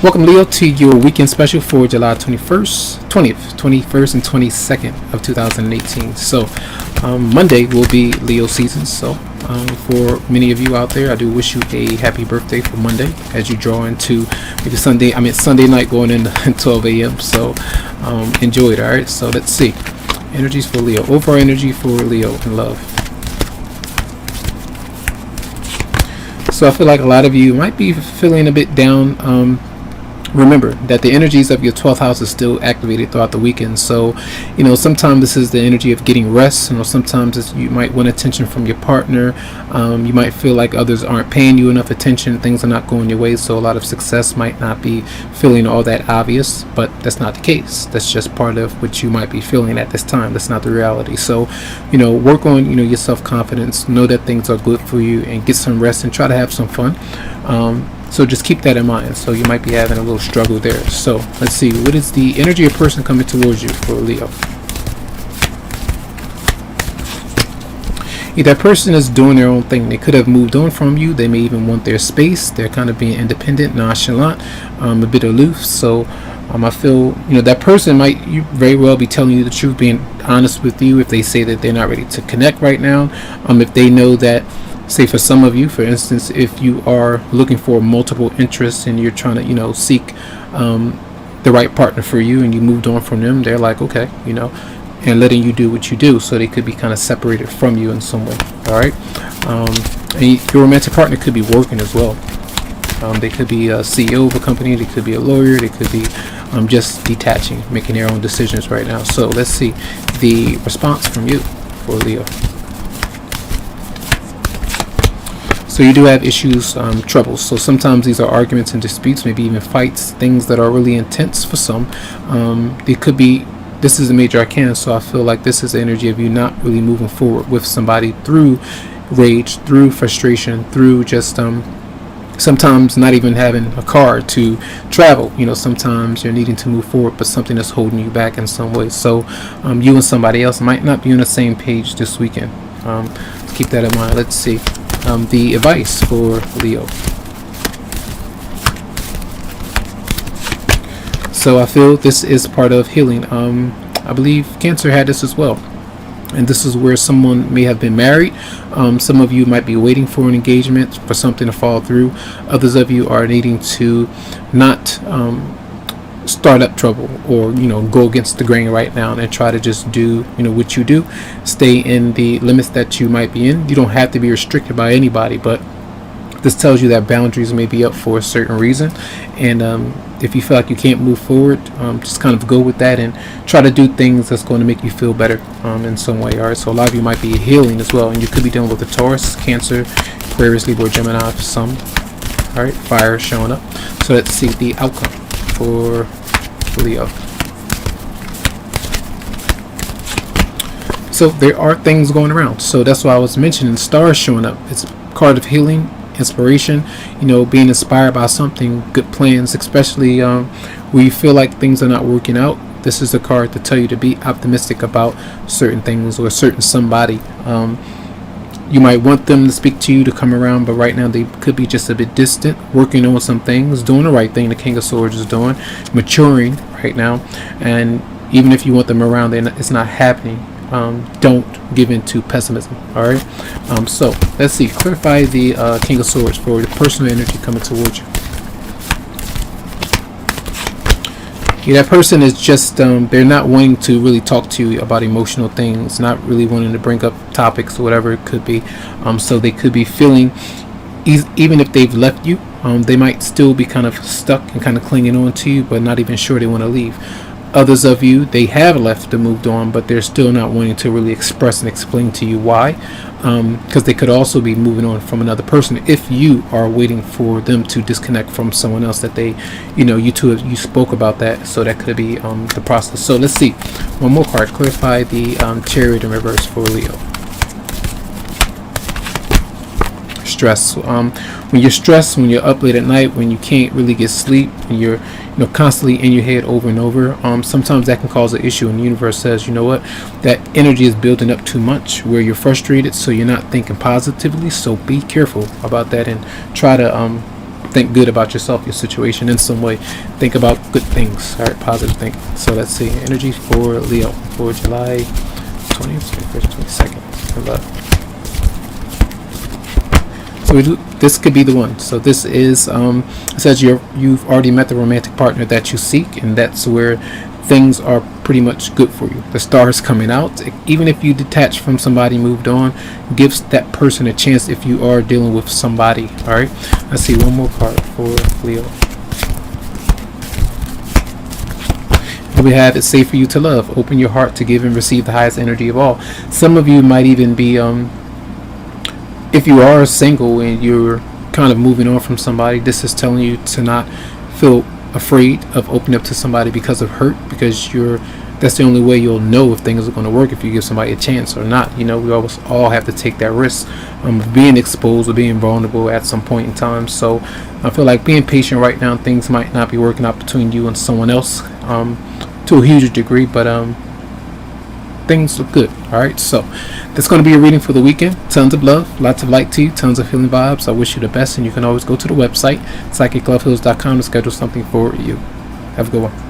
Welcome, Leo, to your weekend special for July 21st, and 22nd of 2018. So, Monday will be Leo season. So, for many of you out there, I do wish you a happy birthday for Monday as you draw into maybe Sunday night going into 12 a.m. So, enjoy it, all right? So, let's see. Energies for Leo. Overall energy for Leo in love. So I feel like a lot of you might be feeling a bit down. Remember that the energies of your 12th house is still activated throughout the weekend. So, sometimes this is the energy of getting rest. Sometimes you might want attention from your partner. You might feel like others aren't paying you enough attention. Things are not going your way. So a lot of success might not be feeling all that obvious, but that's not the case. That's just part of what you might be feeling at this time. That's not the reality. So, work on, your self-confidence. Know that things are good for you and get some rest and try to have some fun. So just keep that in mind. So you might be having a little struggle there. So let's see. What is the energy of person coming towards you for Leo? If that person is doing their own thing, they could have moved on from you. They may even want their space. They're kind of being independent, nonchalant, a bit aloof. So I feel, that person might very well be telling you the truth, being honest with you if they say that they're not ready to connect right now. If they know that, say for some of you, for instance, if you are looking for multiple interests and you're trying to, seek the right partner for you and you moved on from them, they're like, okay, and letting you do what you do. So they could be kind of separated from you in some way. All right. And your romantic partner could be working as well. They could be a CEO of a company. They could be a lawyer. They could be just detaching, making their own decisions right now. So let's see the response from you for Leo. So you do have issues, troubles. So sometimes these are arguments and disputes, maybe even fights, things that are really intense for some. This is a major arcana, so I feel like this is the energy of you not really moving forward with somebody through rage, through frustration, through just sometimes not even having a car to travel. Sometimes you're needing to move forward, but something is holding you back in some way. So you and somebody else might not be on the same page this weekend. Keep that in mind. Let's see. The advice for Leo. So I feel this is part of healing. I believe Cancer had this as well. And this is where someone may have been married. Some of you might be waiting for an engagement, for something to fall through. Others of you are needing to not start up trouble or go against the grain right now and try to just do what you do. Stay in the limits that you might be in. You don't have to be restricted by anybody, but this tells you that boundaries may be up for a certain reason. And if you feel like you can't move forward, just kind of go with that and try to do things that's going to make you feel better in some way. All right, so a lot of you might be healing as well, and you could be dealing with a Taurus, Cancer, Aquarius, Libra, Gemini for some. All right, fire showing up. So let's see the outcome for Leo. So there are things going around. So that's why I was mentioning the stars showing up. It's a card of healing, inspiration, being inspired by something, good plans, especially where you feel like things are not working out. This is a card to tell you to be optimistic about certain things or a certain somebody. You might want them to speak to you, to come around, but right now they could be just a bit distant, working on some things, doing the right thing. The King of Swords is doing, maturing right now. And even if you want them around, it's not happening. Don't give in to pessimism. All right. So let's see. Clarify the King of Swords for the personal energy coming towards you. That person is just they're not wanting to really talk to you about emotional things, not really wanting to bring up topics or whatever it could be. So they could be feeling, even if they've left you, they might still be kind of stuck and kind of clinging on to you, but not even sure they want to leave. Others of you, they have left and moved on, but they're still not wanting to really express and explain to you why, because they could also be moving on from another person if you are waiting for them to disconnect from someone else that they, you spoke about that. So that could be the process. So let's see. One more card. Clarify the Chariot in reverse for Leo. Stress. When you're stressed, when you're up late at night, when you can't really get sleep, and you're constantly in your head over and over, sometimes that can cause an issue, and the universe says, that energy is building up too much where you're frustrated, so you're not thinking positively. So be careful about that and try to think good about yourself, your situation in some way. Think about good things. All right, positive thinking. So let's see, energy for Leo for July 20th, 21st, 22nd. Good luck. So this could be the one. So this is it says you've already met the romantic partner that you seek, and that's where things are pretty much good for you. The stars coming out. Even if you detach from somebody, moved on, gives that person a chance if you are dealing with somebody. All right, let's see one more card for Leo. Here we have, it's safe for you to love. Open your heart to give and receive the highest energy of all. Some of you might even be if you are single and you're kind of moving on from somebody, this is telling you to not feel afraid of opening up to somebody because of hurt, because that's the only way you'll know if things are going to work, if you give somebody a chance or not. We always all have to take that risk of being exposed or being vulnerable at some point in time. So I feel like being patient right now. Things might not be working out between you and someone else to a huge degree, but things look good. All right, so that's going to be a reading for the weekend. Tons of love, lots of light to you, tons of healing vibes. I wish you the best, and you can always go to the website psychicloveheals.com to schedule something for you. Have a good one.